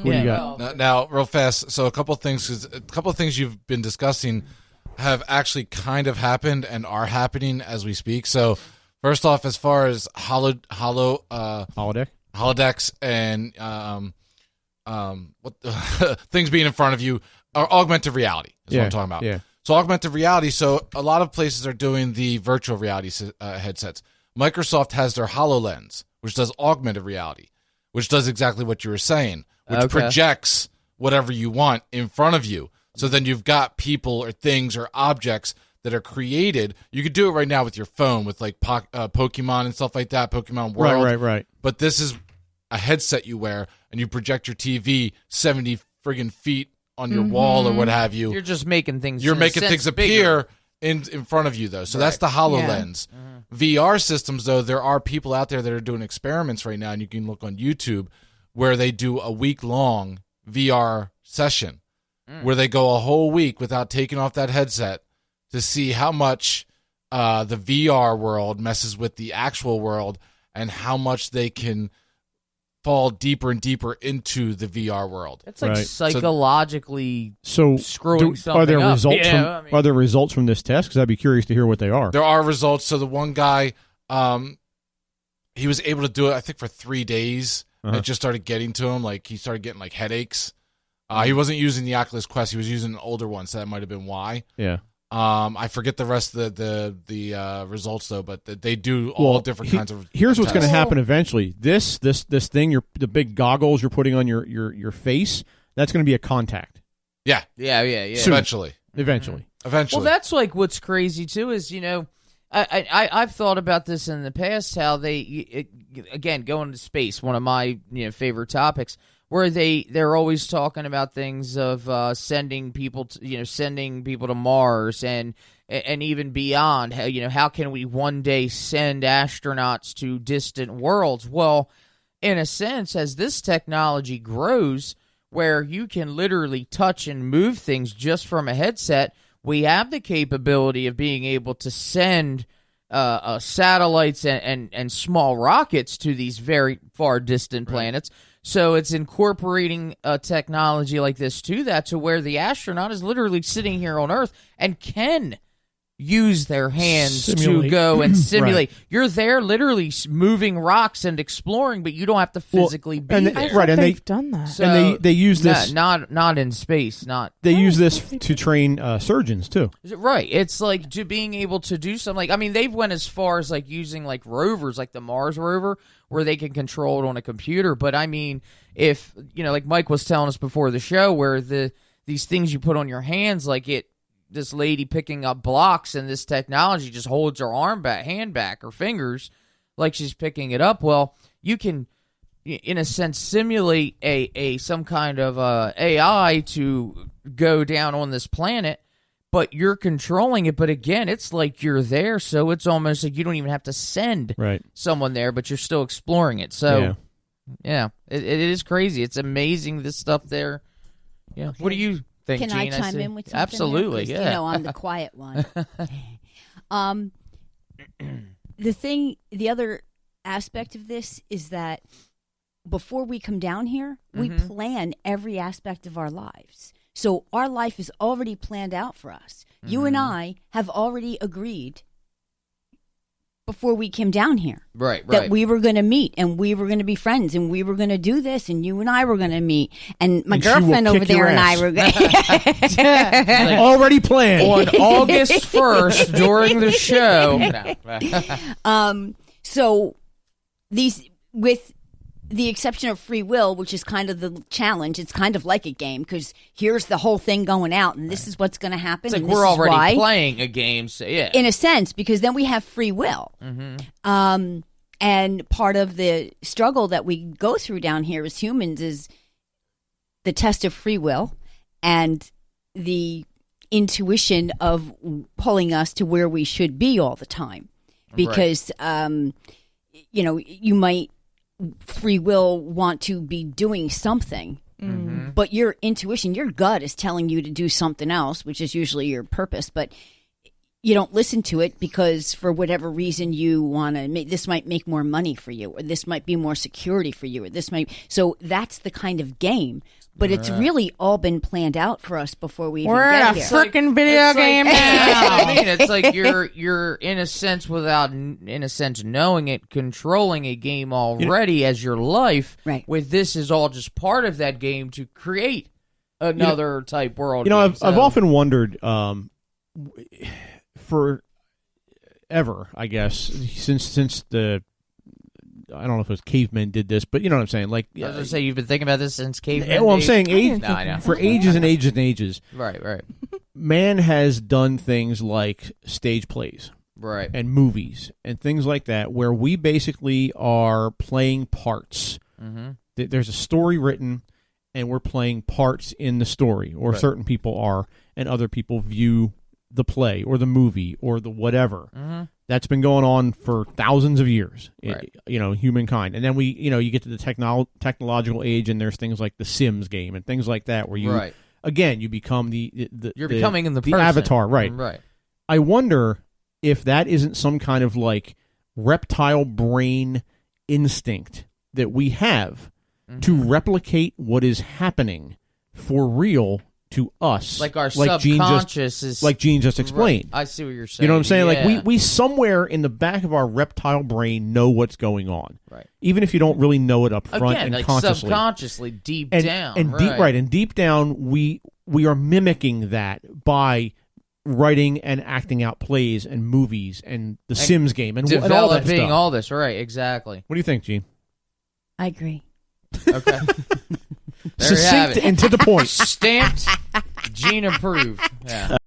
What do you got? Now, real fast. So a couple of things you've been discussing have actually kind of happened and are happening as we speak. So first off, as far as holodecks and things being in front of you, are augmented reality is what I'm talking about. Yeah. So augmented reality. So a lot of places are doing the virtual reality headsets. Microsoft has their HoloLens, which does augmented reality, which does exactly what you were saying, which projects whatever you want in front of you. So then you've got people or things or objects that are created. You could do it right now with your phone with like Pokemon and stuff like that, Pokemon World. Right. But this is a headset you wear, and you project your TV 70 friggin' feet on your wall or what have you. You're just making things. You're making things appear in front of you, though. So that's the HoloLens. Yeah. VR systems, though, there are people out there that are doing experiments right now, and you can look on YouTube where they do a week-long VR session where they go a whole week without taking off that headset to see how much the VR world messes with the actual world and how much they can fall deeper and deeper into the VR world. It's like psychologically screwing something are there up. Results are there results from this test? Because I'd be curious to hear what they are. There are results. So the one guy, he was able to do it, I think, for 3 days. It just started getting to him. Like, he started getting, like, headaches. He wasn't using the Oculus Quest. He was using an older one, so that might have been why. Yeah. I forget the rest of the results, though, but they do all different kinds of Here's what's going to happen eventually. This thing, the big goggles you're putting on your face, that's going to be a contact. Yeah. Eventually. Well, that's like what's crazy, too, is, you know, I've thought about this in the past, how again, going to space, one of my favorite topics, where they're always talking about things of sending people to Mars and even beyond. How can we one day send astronauts to distant worlds? Well, in a sense, as this technology grows, where you can literally touch and move things just from a headset, we have the capability of being able to send satellites and small rockets to these very far distant planets. So it's incorporating a technology like this to where the astronaut is literally sitting here on Earth and can use their hands to go and simulate. Right. You're there literally moving rocks and exploring, but you don't have to physically be there. And they've done that. So, and they use this not in space. They use this to train surgeons too. Right. It's like being able to do something. Like, I mean, they've went as far as like using like rovers, like the Mars rover, where they can control it on a computer. But I mean, if like Mike was telling us before the show, where these things you put on your hands, like this lady picking up blocks, and this technology just holds her hand back, her fingers, like she's picking it up. Well, you can, in a sense, simulate some kind of AI to go down on this planet, but you're controlling it. But again, it's like you're there, so it's almost like you don't even have to send someone there, but you're still exploring it. So, yeah, it is crazy. It's amazing, this stuff there. Yeah. Okay. What do you think, Can Gene? I chime in with something? Absolutely, there? yeah. I'm the quiet one. The other aspect of this is that before we come down here, we plan every aspect of our lives. So our life is already planned out for us. You and I have already agreed before we came down here. Right. That we were going to meet, and we were going to be friends, and we were going to do this, and you and I were going to meet, and my girlfriend over there and I were going to... already planned. On August 1st, during the show. So these, with the exception of free will, which is kind of the challenge, it's kind of like a game, because here's the whole thing going out, and this is what's going to happen. It's like and we're already playing a game, so yeah. In a sense, because then we have free will. And part of the struggle that we go through down here as humans is the test of free will and the intuition of pulling us to where we should be all the time. Because, you might free will want to be doing something, but your intuition, your gut is telling you to do something else, which is usually your purpose. But you don't listen to it because for whatever reason you want to make this might make more money for you, or this might be more security for you, or this might. So that's the kind of game. But it's really all been planned out for us before we even get here. We're in a freaking video game now. I mean, it's like you're in a sense without, in a sense, knowing it, controlling a game already as your life. Right. With this is all just part of that game to create another type world. I've often wondered, forever, I guess, since the. I don't know if it was cavemen did this, but you know what I'm saying. Like, I was going to say, you've been thinking about this since cavemen. Well, I'm saying I know. for ages and ages and ages. Right. Man has done things like stage plays, right, and movies and things like that, where we basically are playing parts. Mm-hmm. There's a story written, and we're playing parts in the story, or certain people are, and other people view the play or the movie or the whatever. Mm-hmm. That's been going on for thousands of years, humankind. And then you get to the technological age, and there's things like the Sims game and things like that, where you, again, you become you're becoming the person. Avatar, right? Right. I wonder if that isn't some kind of like reptile brain instinct that we have to replicate what is happening for real to us, like our subconscious is like Gene just explained. Right. I see what you're saying. You know what I'm saying? Yeah. Like we somewhere in the back of our reptile brain know what's going on, right? Even if you don't really know it up front and like consciously, subconsciously, deep down, and deep down, we are mimicking that by writing and acting out plays and movies and the Sims game and developing all that stuff. All this, right? Exactly. What do you think, Gene? I agree. Okay. There Succinct and to the point. Stamped. Gene approved. Yeah.